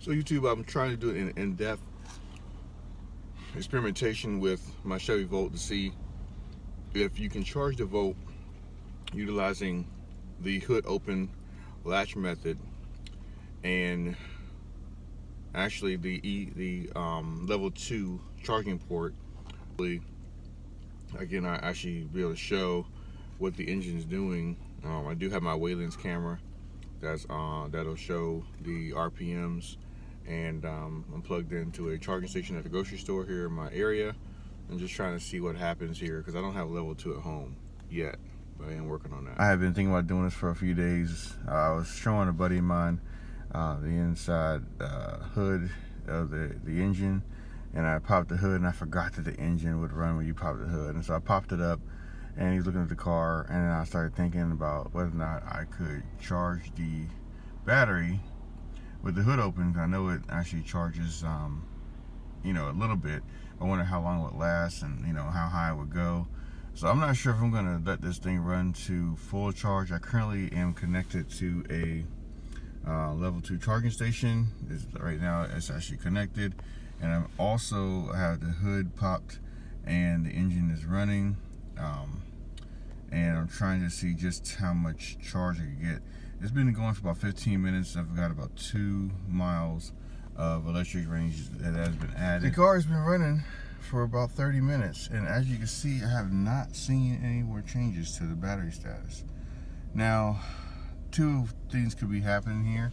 So YouTube, I'm trying to do an in-depth experimentation with my Chevy Volt to see if you can charge the Volt utilizing the hood open latch method, and actually the level 2 charging port. Again, I actually be able to show what the engine is doing. I do have my Wayland's camera that'll show the RPMs, and I'm plugged into a charging station at the grocery store here in my area. I'm just trying to see what happens here because I don't have level 2 at home yet, but I am working on that. I have been thinking about doing this for a few days. I was showing a buddy of mine the inside hood of the engine, and I popped the hood and I forgot that the engine would run when you pop the hood, and so I popped it up and he's looking at the car, and then I started thinking about whether or not I could charge the battery with the hood open. I know it actually charges you know, a little bit. I wonder how long it would last, and you know, how high it would go. So I'm not sure if I'm gonna let this thing run to full charge. I currently am connected to a level 2 charging station. Right now it's actually connected, and I'm also have the hood popped and the engine is running, and I'm trying to see just how much charge I can get. It's been going for about 15 minutes. I've got about 2 miles of electric range that has been added. The car has been running for about 30 minutes, and as you can see, I have not seen any more changes to the battery status. Now, 2 things could be happening here.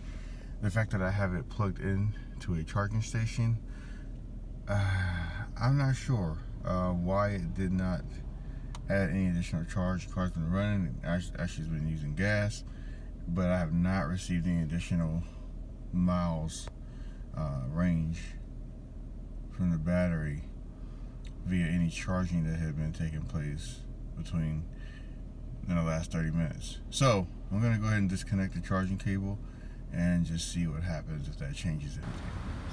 The fact that I have it plugged in to a charging station, I'm not sure why it did not add any additional charge. The car's been running, actually has been using gas, but I have not received any additional miles range from the battery via any charging that had been taking place between the last 30 minutes. So I'm going to go ahead and disconnect the charging cable and just see what happens if that changes anything.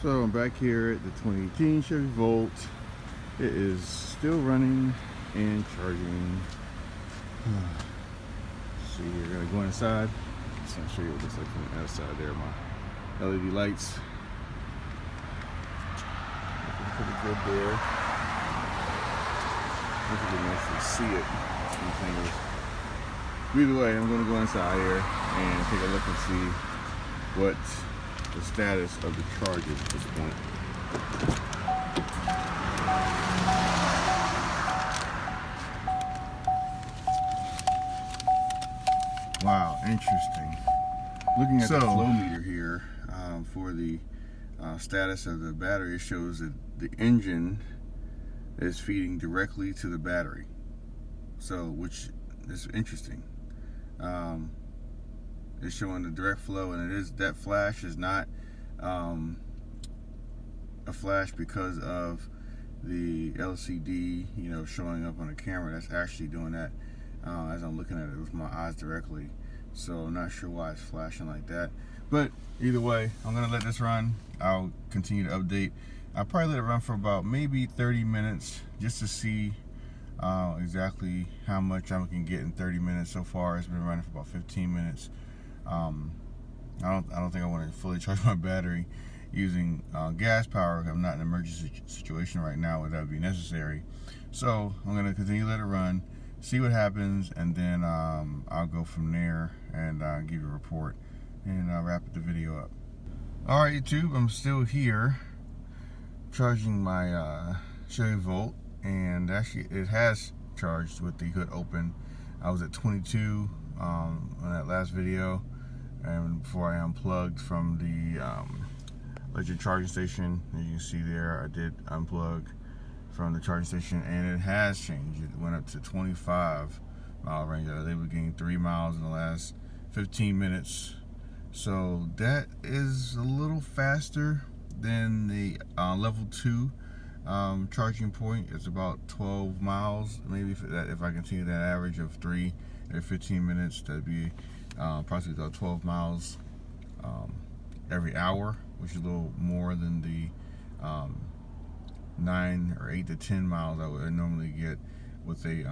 So I'm back here at the 2018 Chevy Volt. It is still running and charging. See, you're going to go inside. Just want to show you what it looks like from the outside there. My LED lights. Looking pretty good there. You can actually see it. Either way, I'm going to go inside here and take a look and see what the status of the charge is at this point. Wow, interesting. Looking at the flow meter here for the status of the battery, it shows that the engine is feeding directly to the battery. So, which is interesting. It's showing the direct flow, and it is, that flash is not a flash because of the LCD, you know, showing up on the camera. That's actually doing that as I'm looking at it with my eyes directly. So I'm not sure why it's flashing like that, but either way, I'm gonna let this run. I'll continue to update. I'll probably let it run for about maybe 30 minutes just to see exactly how much I can get in 30 minutes. So far it's been running for about 15 minutes. I don't think I want to fully charge my battery using gas power. I'm not in an emergency situation right now where that would be necessary. So I'm going to continue to let it run, see what happens, and then I'll go from there and give you a report and wrap the video up. Alright YouTube, I'm still here charging my Chevy Volt, and actually it has charged with the hood open. I was at 22 on that last video, and before I unplugged from the electric charging station, as you can see there, I did unplug from the charging station, and it has changed. It went up to 25 mile range. I was able to gain 3 miles in the last 15 minutes. So that is a little faster than the level 2 charging point. It's about 12 miles, maybe if I continue that average of 3 every 15 minutes, that'd be approximately about 12 miles every hour, which is a little more than the 9 or 8 to 10 miles I would normally get with a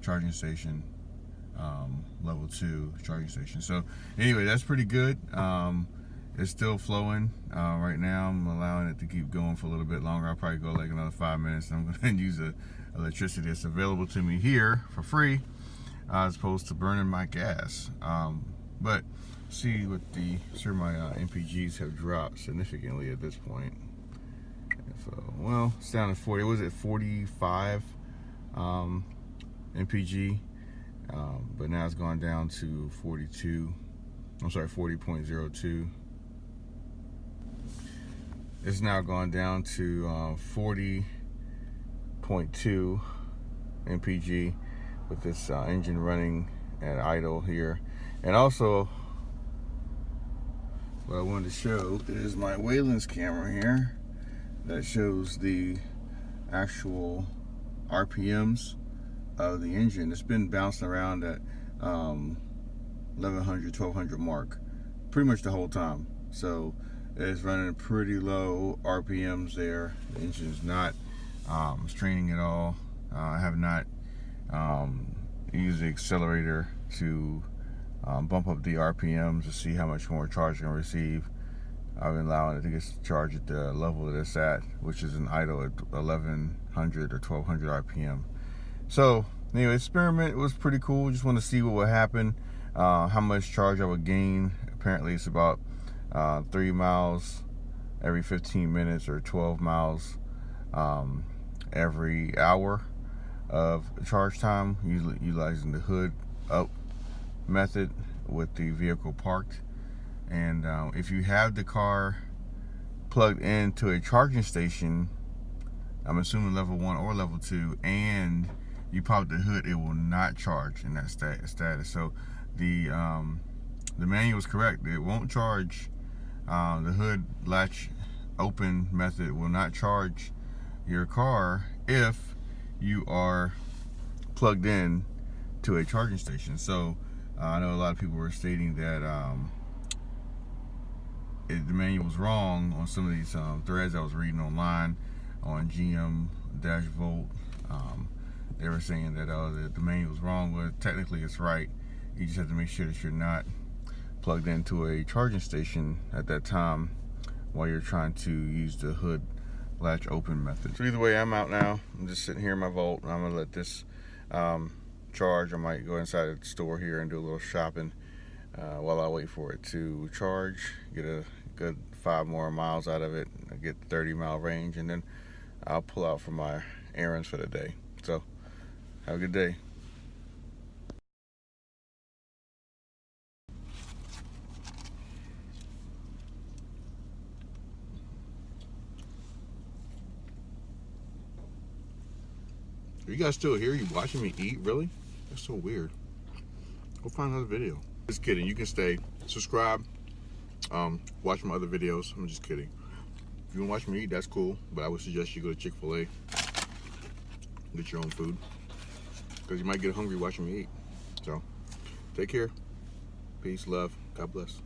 charging station, level 2 charging station. So anyway, that's pretty good. it's still flowing right now. I'm allowing it to keep going for a little bit longer. I'll probably go like another 5 minutes. I'm going to use the electricity that's available to me here for free, as opposed to burning my gas. But see what my MPGs have dropped significantly at this point. Well, it's down to 40. It was at 45 MPG, but now it's gone down to 42. I'm sorry, 40.02. It's now gone down to 40.2 MPG with this engine running at idle here. And also, what I wanted to show is my Wayland's camera here that shows the actual RPMs of the engine. It's been bouncing around at 1100, 1200 mark pretty much the whole time. So it's running pretty low RPMs there. The engine is not straining at all. I have not used the accelerator to bump up the RPMs to see how much more charge I can receive. I've been allowing it to get charged at the level that it's at, which is an idle at 1100 or 1200 RPM. So anyway, experiment was pretty cool. Just want to see what would happen, how much charge I would gain. Apparently it's about 3 miles every 15 minutes or 12 miles every hour of charge time, utilizing the hood up method with the vehicle parked. And if you have the car plugged into a charging station, I'm assuming level 1 or level 2, and you pop the hood, it will not charge in that status. So the manual is correct. It won't charge. The hood latch open method will not charge your car if you are plugged in to a charging station. So I know a lot of people were stating that the manual was wrong on some of these threads I was reading online on GM-Volt. They were saying that the manual was wrong. Well, technically it's right. You just have to make sure that you're not plugged into a charging station at that time while you're trying to use the hood latch open method. So either way, I'm out now. I'm just sitting here in my Volt. I'm gonna let this charge. I might go inside the store here and do a little shopping while I wait for it to charge, get a good 5 more miles out of it, get 30-mile range, and then I'll pull out for my errands for the day. So have a good day. Are you guys still here? You watching me eat? Really? That's so weird. Go find another video. Just kidding. You can stay. Subscribe. Watch my other videos. I'm just kidding. If you want to watch me eat, that's cool. But I would suggest you go to Chick-fil-A. Get your own food. Because you might get hungry watching me eat. So, take care. Peace, love. God bless.